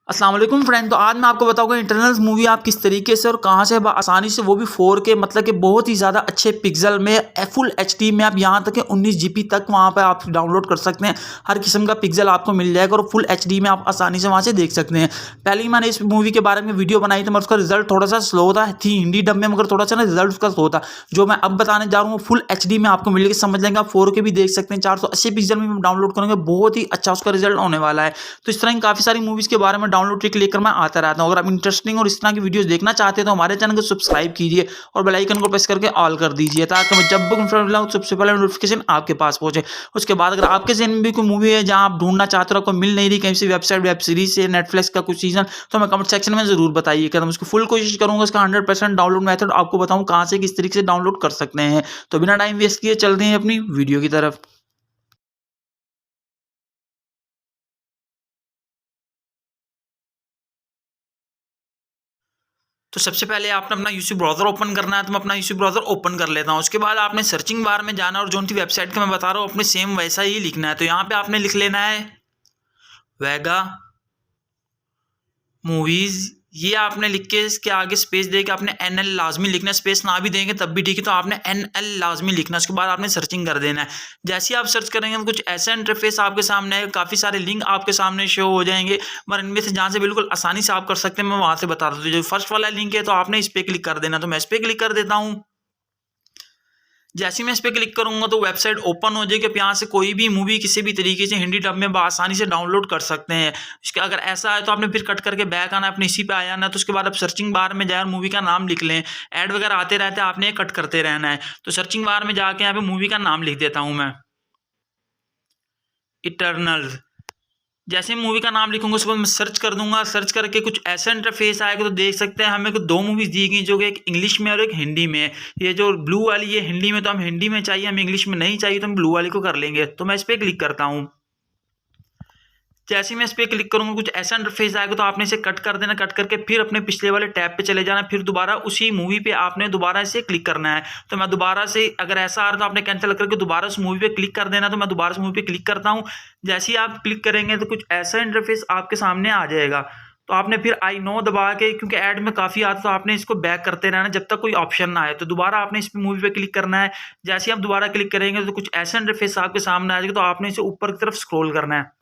अस्सलाम वालेकुम फ्रेंड। तो आज मैं आपको बताऊंगा इंटरनल मूवी आप किस तरीके से और कहां से आसानी से, वो भी 4K मतलब कि बहुत ही ज़्यादा अच्छे पिक्सल में फुल एचडी में, आप यहां तक कि 19 GB तक वहां पर आप डाउनलोड कर सकते हैं। हर किस्म का पिक्सल आपको मिल जाएगा और फुल एचडी में आप आसानी से वहां से देख सकते हैं। पहले ही मैंने इस मूवी के बारे में वीडियो बनाई थी, मगर उसका रिजल्ट थोड़ा सा स्लो थी हिंदी डब में, मगर थोड़ा सा ना रिजल्ट उसका स्लो था। जो मैं अब बताने जा रहा हूँ फुल एचडी में आपको मिलेगी, समझ लेंगे। आप 4K भी देख सकते हैं, 480 पिक्सल में डाउनलोड करेंगे, बहुत ही अच्छा उसका रिजल्ट होने वाला है। तो इस तरह की काफ़ी सारी मूवीज़ के बारे में डाउनलोड ट्रिक लेकर मैं आता रहता हूँ। अगर आप इंटरेस्टिंग और इस तरह की वीडियोस देखना चाहते हैं तो हमारे चैनल को सब्सक्राइब कीजिए और बेल आइकन को प्रेस करके ऑल कर दीजिए, ताकि मैं जब भी कंफर्म लाऊं सबसे पहले नोटिफिकेशन आपके पास पहुंचे। उसके बाद अगर आपके जहन में भी कोई मूवी है जहां आप ढूंढना चाहते हो, आपको मिल नहीं रही कहीं से, वेबसाइट वेब सीरीज से, नेटफ्लिक्स का कुछ सीजन, तो मैं कमेंट सेक्शन में जरूर बताइएगा। मैं उसको फुल कोशिश करूंगा उसका 100% डाउनलोड मेथड आपको बताऊं कहां से किस तरीके से डाउनलोड कर सकते हैं। तो बिना टाइम वेस्ट किए चलते हैं अपनी वीडियो की तरफ। तो सबसे पहले आपने अपना यूसी ब्राउज़र ओपन करना है, तो मैं अपना यूसी ब्राउज़र ओपन कर लेता हूँ। उसके बाद आपने सर्चिंग बार में जाना और जो सी वेबसाइट का मैं बता रहा हूँ अपने सेम वैसा ही लिखना है। तो यहाँ पे आपने लिख लेना है वेगा मूवीज़। ये आपने लिख के इसके आगे स्पेस दे के आपने NL लाजमी लिखना है। स्पेस ना भी देंगे तब भी ठीक है, तो आपने NL लाजमी लिखना है। उसके बाद आपने सर्चिंग कर देना है। जैसे ही आप सर्च करेंगे तो कुछ ऐसा इंटरफेस आपके सामने है, काफ़ी सारे लिंक आपके सामने शो हो जाएंगे, मगर इनमें से जहाँ से बिल्कुल आसानी से आप कर सकते हैं मैं वहाँ से बता दूँ। जो फर्स्ट वाला लिंक है तो आपने इस पर क्लिक कर देना, तो मैं इस पर क्लिक कर देता हूँ। जैसे ही मैं इस पर क्लिक करूंगा तो वेबसाइट ओपन हो जाएगी। आप यहाँ से कोई भी मूवी किसी भी तरीके से हिंदी डब में आसानी से डाउनलोड कर सकते हैं। इसका अगर ऐसा है तो आपने फिर कट करके बैक आना, अपने इसी पे आया ना, तो उसके बाद आप सर्चिंग बार में जाए और मूवी का नाम लिख लें। ऐड वगैरह आते रहते हैं, आपने ये कट करते रहना है। तो सर्चिंग बार में जाके यहाँ पे मूवी का नाम लिख देता हूँ मैं, इटर्नल। जैसे मूवी का नाम लिखूंगा उसके बाद मैं सर्च कर दूंगा। सर्च करके कुछ ऐसा इंटरफेस आएगा, तो देख सकते हैं हमें को दो मूवीज दी गई, जो कि एक इंग्लिश में और एक हिंदी में है। ये जो ब्लू वाली है हिंदी में, तो हम हिंदी में चाहिए, हम इंग्लिश में नहीं चाहिए, तो हम ब्लू वाली को कर लेंगे। तो मैं इस पर क्लिक करता हूँ। जैसे ही मैं इस पर क्लिक करूंगा कुछ ऐसा इंटरफेस आएगा, तो आपने इसे कट कर देना। कट करके फिर अपने पिछले वाले टैब पे चले जाना, फिर दोबारा उसी मूवी पे आपने दोबारा इसे क्लिक करना है। तो मैं दोबारा से, अगर ऐसा आ रहा तो आपने कैंसिल करके दोबारा उस मूवी पे क्लिक कर देना। तो मैं दोबारा उस मूवी पे क्लिक करता हूँ। जैसे ही आप क्लिक करेंगे तो कुछ ऐसा इंटरफेस आपके सामने आ जाएगा। तो आपने फिर आई नो दबा के, क्योंकि ऐड में काफ़ी आता, तो आपने इसको बैक करते रहना जब तक कोई ऑप्शन ना आए। तो दोबारा आपने इस मूवी पे क्लिक करना है। जैसे ही आप दोबारा क्लिक करेंगे तो कुछ ऐसा इंटरफेस आपके सामने आ जाएगा। तो आपने इसे ऊपर की तरफ स्क्रॉल करना है।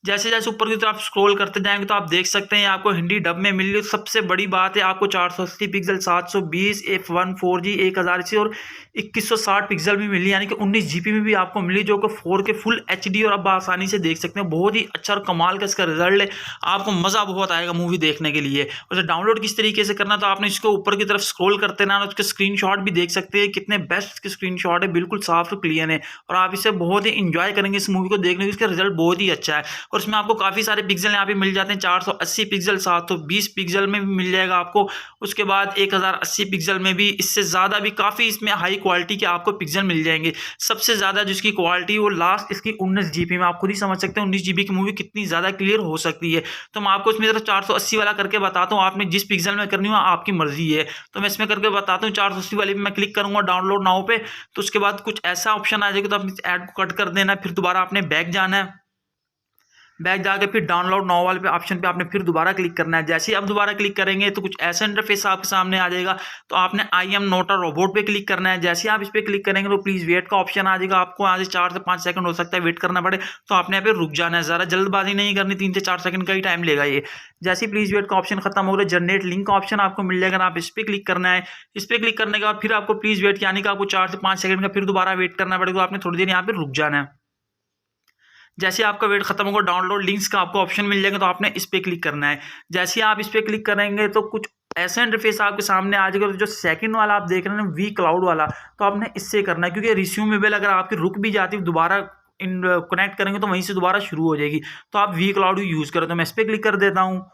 जैसे जैसे ऊपर की तरफ स्क्रॉल करते जाएंगे तो आप देख सकते हैं आपको हिंदी डब में मिल रही है। सबसे बड़ी बात है आपको 480 पिक्सल, 720 F1 4G 1080 और 2160 पिक्सल भी मिली, यानी कि 19 GB में भी आपको मिली, जो कि 4K फुल एचडी और आप आसानी से देख सकते हैं। बहुत ही अच्छा और कमाल का इसका रिजल्ट है। आपको मज़ा बहुत आएगा मूवी देखने के लिए। और डाउनलोड किस तरीके से करना, तो आपने इसको ऊपर की तरफ स्क्रॉल करते रहना। उसके स्क्रीनशॉट भी देख सकते हैं, कितने बेस्ट के स्क्रीनशॉट है, बिल्कुल साफ और क्लियर है। और आप इसे बहुत ही इंजॉय करेंगे इस मूवी को देखने की। इसका रिजल्ट बहुत ही अच्छा है और इसमें आपको काफ़ी सारे पिक्सल यहाँ पे मिल जाते हैं। 480 पिक्सल, 720 पिक्सल में भी मिल जाएगा आपको। उसके बाद 1080 पिक्सल में भी, इससे ज़्यादा भी काफ़ी इसमें हाई क्वालिटी के आपको पिक्सल मिल जाएंगे। सबसे ज़्यादा जिसकी क्वालिटी वो लास्ट इसकी 19 GB में, आप खुद ही समझ सकते हैं 19 GB की मूवी कितनी ज़्यादा क्लियर हो सकती है। तो मैं आपको इसमें 480 वाला करके बताता हूँ, आपने जिस पिक्सल में करनी हो आपकी मर्जी है। तो मैं इसमें करके बताता हूँ। 480 वाले में मैं क्लिक करूँगा डाउनलोड नाउ पे, तो उसके बाद कुछ ऐसा ऑप्शन आ जाएगा, तो आप इस ऐड को कट कर देना। फिर दोबारा आपने बैक जाना है। बैक जाके फिर डाउनलोड नाउ वाले पे ऑप्शन पे आपने फिर दोबारा क्लिक करना है। जैसे ही आप दोबारा क्लिक करेंगे तो कुछ ऐसा इंटरफेस आपके सामने आ जाएगा। तो आपने I am not a robot पे क्लिक करना है। जैसे ही आप इस पर क्लिक करेंगे तो प्लीज़ वेट का ऑप्शन आ जाएगा। आपको आज 4 से 5 सेकंड हो सकता है वेट करना पड़े, तो आपने यहाँ पे रुक जाना है। ज़्यादा जल्दबाजी नहीं करनी, 3 से 4 सेकंड का ही टाइम लेगा ये। जैसे ही प्लीज़ वेट का ऑप्शन खत्म हो गया, जनरेट लिंक का ऑप्शन आपको मिल जाएगा। आप इस पर क्लिक करना है। इस पर क्लिक करने के बाद फिर आपको प्लीज़ वेट, यानी कि आपको 4 से 5 सेकंड का फिर दोबारा वेट करना पड़ेगा। आपने थोड़ी देर यहाँ पे रुक जाना है। जैसे आपका वेट खत्म होगा, डाउनलोड लिंक्स का आपको ऑप्शन मिल जाएगा, तो आपने इस पे क्लिक करना है। जैसे ही आप इस पे क्लिक करेंगे तो कुछ ऐसा इंटरफेस आपके सामने आ जाएगा। तो जो सेकंड वाला आप देख रहे हैं वी क्लाउड वाला, तो आपने इससे करना है, क्योंकि रिज्यूमेबल अगर आपकी रुक भी जाती है दोबारा इन कनेक्ट करेंगे तो वहीं से दोबारा शुरू हो जाएगी। तो आप वी क्लाउड यूज़ करें, तो मैं इस पर क्लिक कर देता हूँ।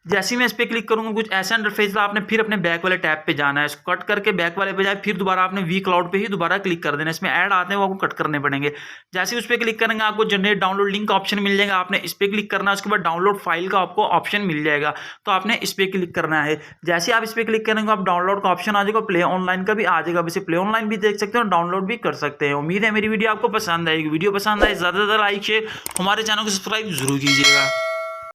जैसे ही मैं इस पे क्लिक करूँगा कुछ ऐसा इंटरफेस आपने फिर अपने बैक वाले टैब पे जाना है, इसको कट करके बैक वाले पे जाए, फिर दोबारा आपने वी क्लाउड पे ही दोबारा क्लिक कर देना है। इसमें ऐड आते हैं वो आपको कट करने पड़ेंगे। जैसे ही उस पे क्लिक करेंगे आपको जनरेट डाउनलोड लिंक का ऑप्शन मिल जाएगा, आपने इस पे क्लिक करना है, उसके बाद डाउनलोड फाइल का आपको ऑप्शन मिल जाएगा, तो आपने इस पे क्लिक करना है। जैसे आप इस पे क्लिक करेंगे आप डाउनलोड का ऑप्शन आ जाएगा, प्ले ऑनलाइन का भी आ जाएगा, वैसे प्ले ऑनलाइन भी देख सकते हैं और डाउनलोड भी कर सकते हैं। उम्मीद है मेरी वीडियो आपको पसंद आएगी। वीडियो पसंद आए ज़्यादा से ज़्यादा लाइक शेयर, हमारे चैनल को सब्सक्राइब जरूर कीजिएगा।